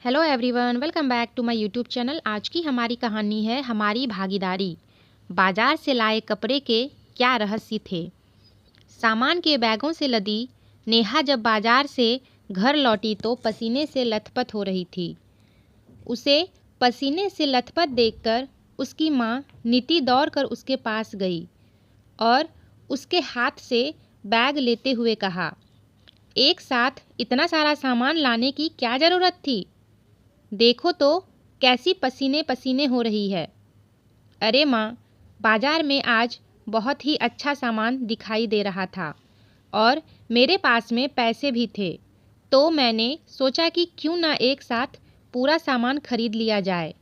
Hello everyone, welcome back to my YouTube channel. आज की हमारी कहानी है हमारी भागीदारी। बाजार से लाए कपड़े के क्या रहस्य थे। सामान के बैगों से लदी नेहा जब बाजार से घर लौटी तो पसीने से लथपथ हो रही थी। उसे पसीने से लथपथ देखकर उसकी माँ नीति दौड़कर उसके पास गई और उसके हाथ से बैग लेते हुए कहा, एक साथ इतना सारा सामान लाने की क्या ज़रूरत थी? देखो तो कैसी पसीने पसीने हो रही है। अरे माँ, बाजार में आज बहुत ही अच्छा सामान दिखाई दे रहा था और मेरे पास में पैसे भी थे, तो मैंने सोचा कि क्यों ना एक साथ पूरा सामान खरीद लिया जाए।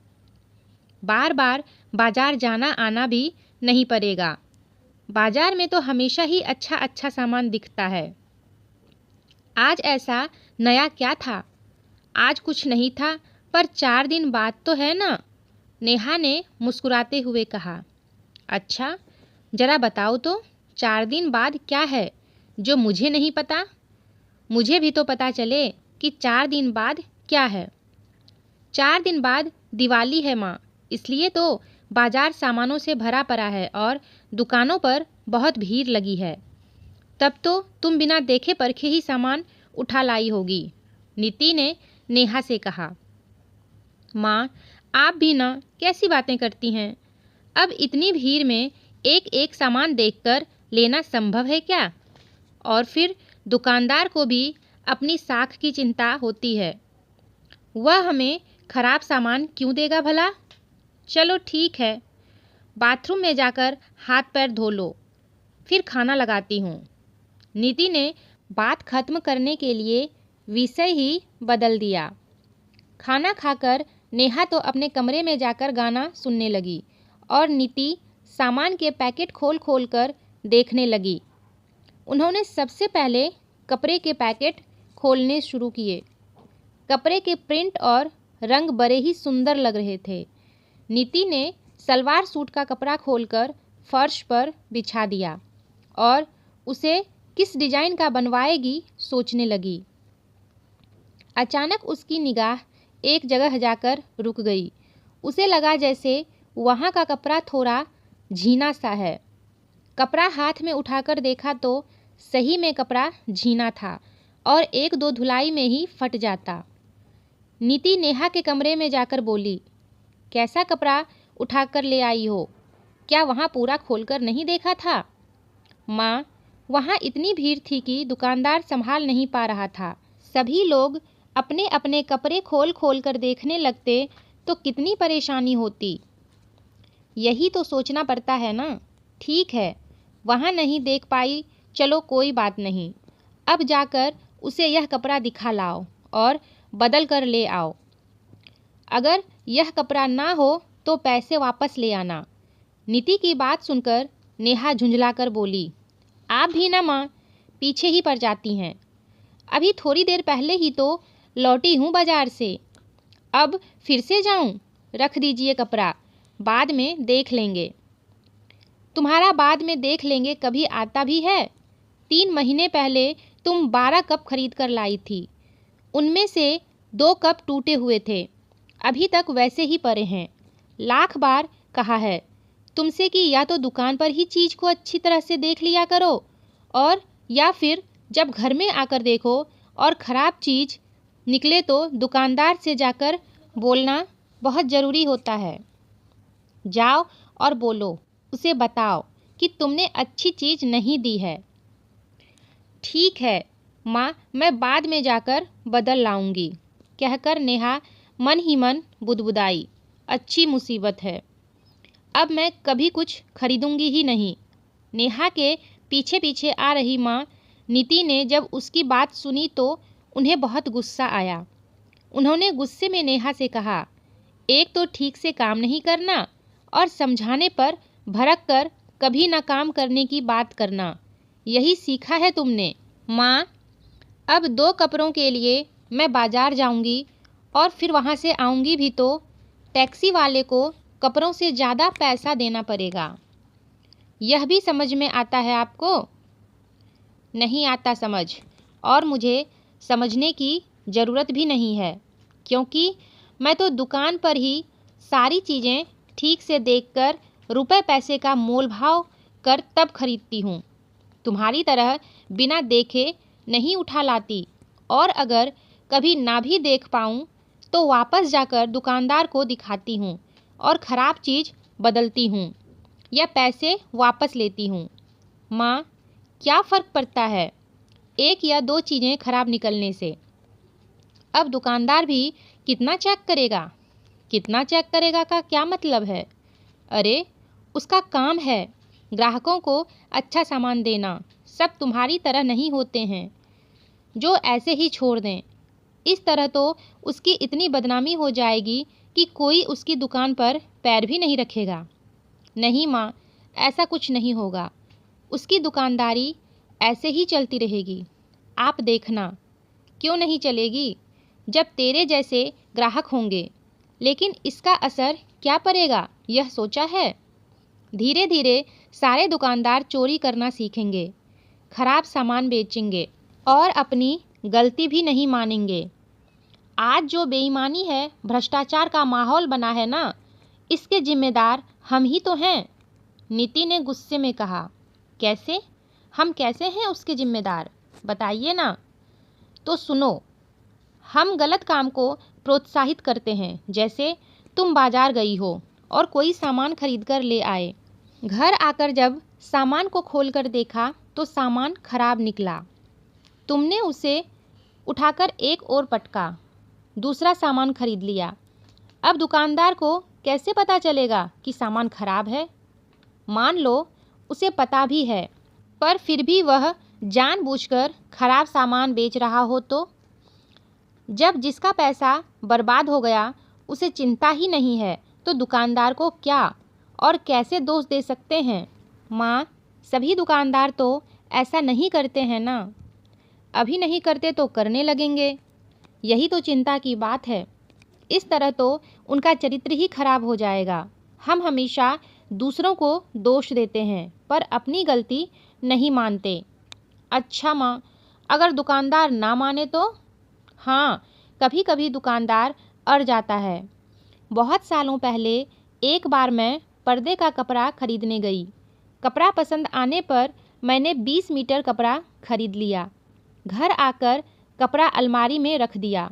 बार बार बाजार जाना आना भी नहीं पड़ेगा। बाजार में तो हमेशा ही अच्छा अच्छा सामान दिखता है। आज ऐसा नया क्या था? आज कुछ नहीं था, पर 4 दिन बाद तो है ना? नेहा ने मुस्कुराते हुए कहा। अच्छा, जरा बताओ तो 4 दिन बाद क्या है जो मुझे नहीं पता? मुझे भी तो पता चले कि 4 दिन बाद क्या है। 4 दिन बाद दिवाली है माँ, इसलिए तो बाजार सामानों से भरा पड़ा है और दुकानों पर बहुत भीड़ लगी है। तब तो तुम बिना देखे परखे ही सामान उठा लाई होगी, नीति ने नेहा से कहा। माँ, आप भी ना कैसी बातें करती हैं? अब इतनी भीड़ में एक एक सामान देखकर लेना संभव है क्या? और फिर दुकानदार को भी अपनी साख की चिंता होती है। वह हमें खराब सामान क्यों देगा भला? चलो ठीक है, बाथरूम में जाकर हाथ पैर धो लो, फिर खाना लगाती हूँ। नीति ने बात खत्म करने के लिए विषय ही बदल दिया। खाना खाकर नेहा तो अपने कमरे में जाकर गाना सुनने लगी और नीति सामान के पैकेट खोल खोल कर देखने लगी। उन्होंने सबसे पहले कपड़े के पैकेट खोलने शुरू किए। कपड़े के प्रिंट और रंग बड़े ही सुंदर लग रहे थे। नीति ने सलवार सूट का कपड़ा खोलकर फर्श पर बिछा दिया और उसे किस डिजाइन का बनवाएगी सोचने लगी। अचानक उसकी निगाह एक जगह जाकर रुक गई। उसे लगा जैसे वहाँ का कपड़ा थोड़ा झीना सा है। कपड़ा हाथ में उठाकर देखा तो सही में कपड़ा झीना था और एक दो धुलाई में ही फट जाता। नीति नेहा के कमरे में जाकर बोली, कैसा कपड़ा उठाकर ले आई हो? क्या वहाँ पूरा खोलकर नहीं देखा था? माँ, वहाँ इतनी भीड़ थी कि दुकानदार संभाल नहीं पा रहा था। सभी लोग अपने अपने कपड़े खोल खोल कर देखने लगते तो कितनी परेशानी होती। यही तो सोचना पड़ता है ना। ठीक है, वहाँ नहीं देख पाई, चलो कोई बात नहीं। अब जाकर उसे यह कपड़ा दिखा लाओ और बदल कर ले आओ। अगर यह कपड़ा ना हो तो पैसे वापस ले आना। नीति की बात सुनकर नेहा झुंझलाकर बोली, आप भी ना माँ, पीछे ही पड़ जाती हैं। अभी थोड़ी देर पहले ही तो लौटी हूँ बाजार से। अब फिर से जाऊँ? रख दीजिए कपड़ा, बाद में देख लेंगे। तुम्हारा बाद में देख लेंगे कभी आता भी है? 3 महीने पहले तुम 12 कप खरीद कर लाई थी। उनमें से 2 कप टूटे हुए थे, अभी तक वैसे ही पड़े हैं। लाख बार कहा है तुमसे कि या तो दुकान पर ही चीज़ को अच्छी तरह से देख लिया करो और या फिर जब घर में आकर देखो और ख़राब चीज़ निकले तो दुकानदार से जाकर बोलना बहुत ज़रूरी होता है। जाओ और बोलो, उसे बताओ कि तुमने अच्छी चीज़ नहीं दी है। ठीक है माँ, मैं बाद में जाकर बदल लाऊंगी, कहकर नेहा मन ही मन बुदबुदाई। अच्छी मुसीबत है, अब मैं कभी कुछ खरीदूंगी ही नहीं। नेहा के पीछे पीछे आ रही माँ नीति ने जब उसकी बात सुनी तो उन्हें बहुत गुस्सा आया। उन्होंने गुस्से में नेहा से कहा, एक तो ठीक से काम नहीं करना और समझाने पर भड़क कर कभी ना काम करने की बात करना, यही सीखा है तुमने? माँ, अब 2 कपड़ों के लिए मैं बाजार जाऊंगी और फिर वहाँ से आऊंगी भी तो टैक्सी वाले को कपड़ों से ज़्यादा पैसा देना पड़ेगा। यह भी समझ में आता है आपको? नहीं आता समझ, और मुझे समझने की ज़रूरत भी नहीं है। क्योंकि मैं तो दुकान पर ही सारी चीज़ें ठीक से देखकर रुपए पैसे का मोल भाव कर तब खरीदती हूँ। तुम्हारी तरह बिना देखे नहीं उठा लाती, और अगर कभी ना भी देख पाऊँ तो वापस जाकर दुकानदार को दिखाती हूँ और ख़राब चीज़ बदलती हूँ या पैसे वापस लेती हूँ। माँ, क्या फ़र्क पड़ता है एक या दो चीज़ें खराब निकलने से? अब दुकानदार भी कितना चेक करेगा? कितना चेक करेगा का क्या मतलब है? अरे, उसका काम है ग्राहकों को अच्छा सामान देना। सब तुम्हारी तरह नहीं होते हैं जो ऐसे ही छोड़ दें। इस तरह तो उसकी इतनी बदनामी हो जाएगी कि कोई उसकी दुकान पर पैर भी नहीं रखेगा। नहीं माँ, ऐसा कुछ नहीं होगा। उसकी दुकानदारी ऐसे ही चलती रहेगी। आप देखना। क्यों नहीं चलेगी? जब तेरे जैसे ग्राहक होंगे। लेकिन इसका असर क्या पड़ेगा, यह सोचा है? धीरे धीरे सारे दुकानदार चोरी करना सीखेंगे, खराब सामान बेचेंगे और अपनी गलती भी नहीं मानेंगे। आज जो बेईमानी है, भ्रष्टाचार का माहौल बना है ना, इसके जिम्मेदार हम ही तो हैं। नीति ने गुस्से में कहा। कैसे? हम कैसे हैं उसके जिम्मेदार? बताइए ना। तो सुनो, हम गलत काम को प्रोत्साहित करते हैं। जैसे तुम बाजार गई हो और कोई सामान खरीद कर ले आए। घर आकर जब सामान को खोलकर देखा तो सामान खराब निकला। तुमने उसे उठाकर एक और पटका, दूसरा सामान खरीद लिया। अब दुकानदार को कैसे पता चलेगा कि सामान खराब है? मान लो उसे पता भी है, पर फिर भी वह जानबूझकर खराब सामान बेच रहा हो तो? जब जिसका पैसा बर्बाद हो गया उसे चिंता ही नहीं है, तो दुकानदार को क्या और कैसे दोष दे सकते हैं? माँ, सभी दुकानदार तो ऐसा नहीं करते हैं ना। अभी नहीं करते तो करने लगेंगे। यही तो चिंता की बात है। इस तरह तो उनका चरित्र ही खराब हो जाएगा। हम हमेशा दूसरों को दोष देते हैं पर अपनी गलती नहीं मानते। अच्छा माँ, अगर दुकानदार ना माने तो? हाँ, कभी कभी दुकानदार अड़ जाता है। बहुत सालों पहले एक बार मैं पर्दे का कपड़ा खरीदने गई। कपड़ा पसंद आने पर मैंने 20 मीटर कपड़ा खरीद लिया। घर आकर कपड़ा अलमारी में रख दिया।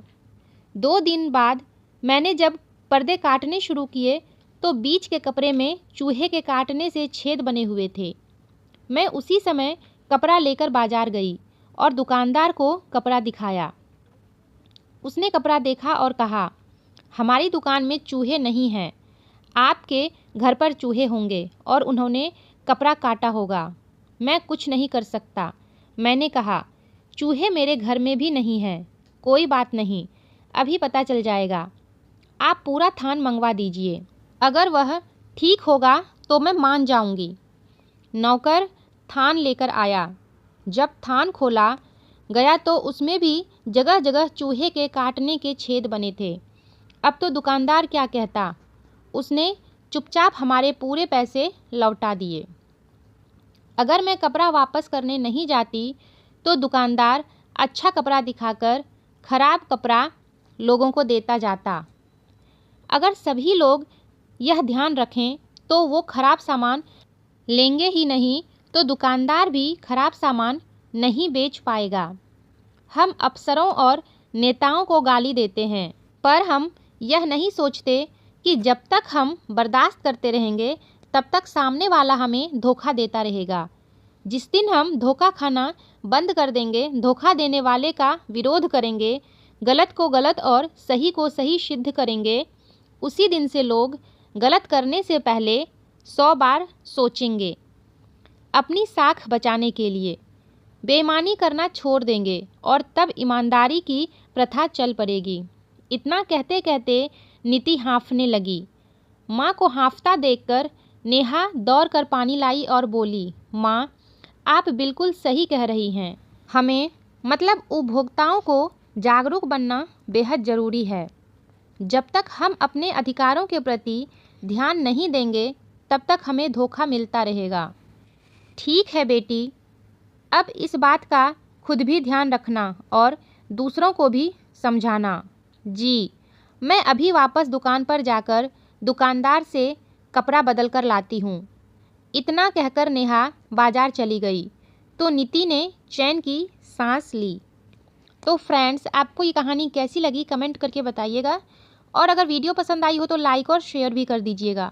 2 दिन बाद मैंने जब पर्दे काटने शुरू किए तो बीच के कपड़े में चूहे के काटने से छेद बने हुए थे। मैं उसी समय कपड़ा लेकर बाजार गई और दुकानदार को कपड़ा दिखाया। उसने कपड़ा देखा और कहा, हमारी दुकान में चूहे नहीं हैं। आपके घर पर चूहे होंगे और उन्होंने कपड़ा काटा होगा। मैं कुछ नहीं कर सकता। मैंने कहा, चूहे मेरे घर में भी नहीं हैं। कोई बात नहीं, अभी पता चल जाएगा। आप पूरा थान मंगवा दीजिए। अगर वह ठीक होगा तो मैं मान जाऊंगी। नौकर थान लेकर आया। जब थान खोला गया तो उसमें भी जगह जगह चूहे के काटने के छेद बने थे। अब तो दुकानदार क्या कहता। उसने चुपचाप हमारे पूरे पैसे लौटा दिए। अगर मैं कपड़ा वापस करने नहीं जाती तो दुकानदार अच्छा कपड़ा दिखाकर खराब कपड़ा लोगों को देता जाता। अगर सभी लोग यह ध्यान रखें तो वो खराब सामान लेंगे ही नहीं, तो दुकानदार भी खराब सामान नहीं बेच पाएगा। हम अफसरों और नेताओं को गाली देते हैं, पर हम यह नहीं सोचते कि जब तक हम बर्दाश्त करते रहेंगे तब तक सामने वाला हमें धोखा देता रहेगा। जिस दिन हम धोखा खाना बंद कर देंगे, धोखा देने वाले का विरोध करेंगे, गलत को गलत और सही को सही सिद्ध करेंगे, उसी दिन से लोग गलत करने से पहले 100 बार सोचेंगे। अपनी साख बचाने के लिए बेईमानी करना छोड़ देंगे और तब ईमानदारी की प्रथा चल पड़ेगी। इतना कहते कहते नीति हाँफने लगी। माँ को हाँफता देखकर नेहा दौड़कर पानी लाई और बोली, माँ, आप बिल्कुल सही कह रही हैं। हमें मतलब उपभोक्ताओं को जागरूक बनना बेहद ज़रूरी है। जब तक हम अपने अधिकारों के प्रति ध्यान नहीं देंगे तब तक हमें धोखा मिलता रहेगा। ठीक है बेटी, अब इस बात का खुद भी ध्यान रखना और दूसरों को भी समझाना। जी, मैं अभी वापस दुकान पर जाकर दुकानदार से कपड़ा बदल कर लाती हूँ। इतना कहकर नेहा बाजार चली गई तो नीति ने चैन की सांस ली। तो फ्रेंड्स, आपको ये कहानी कैसी लगी कमेंट करके बताइएगा, और अगर वीडियो पसंद आई हो तो लाइक और शेयर भी कर दीजिएगा।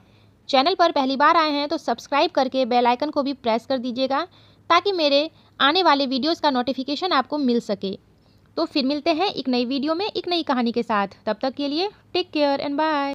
चैनल पर पहली बार आए हैं तो सब्सक्राइब करके बेल आइकन को भी प्रेस कर दीजिएगा ताकि मेरे आने वाले वीडियोस का नोटिफिकेशन आपको मिल सके। तो फिर मिलते हैं एक नई वीडियो में एक नई कहानी के साथ। तब तक के लिए टेक केयर एंड बाय।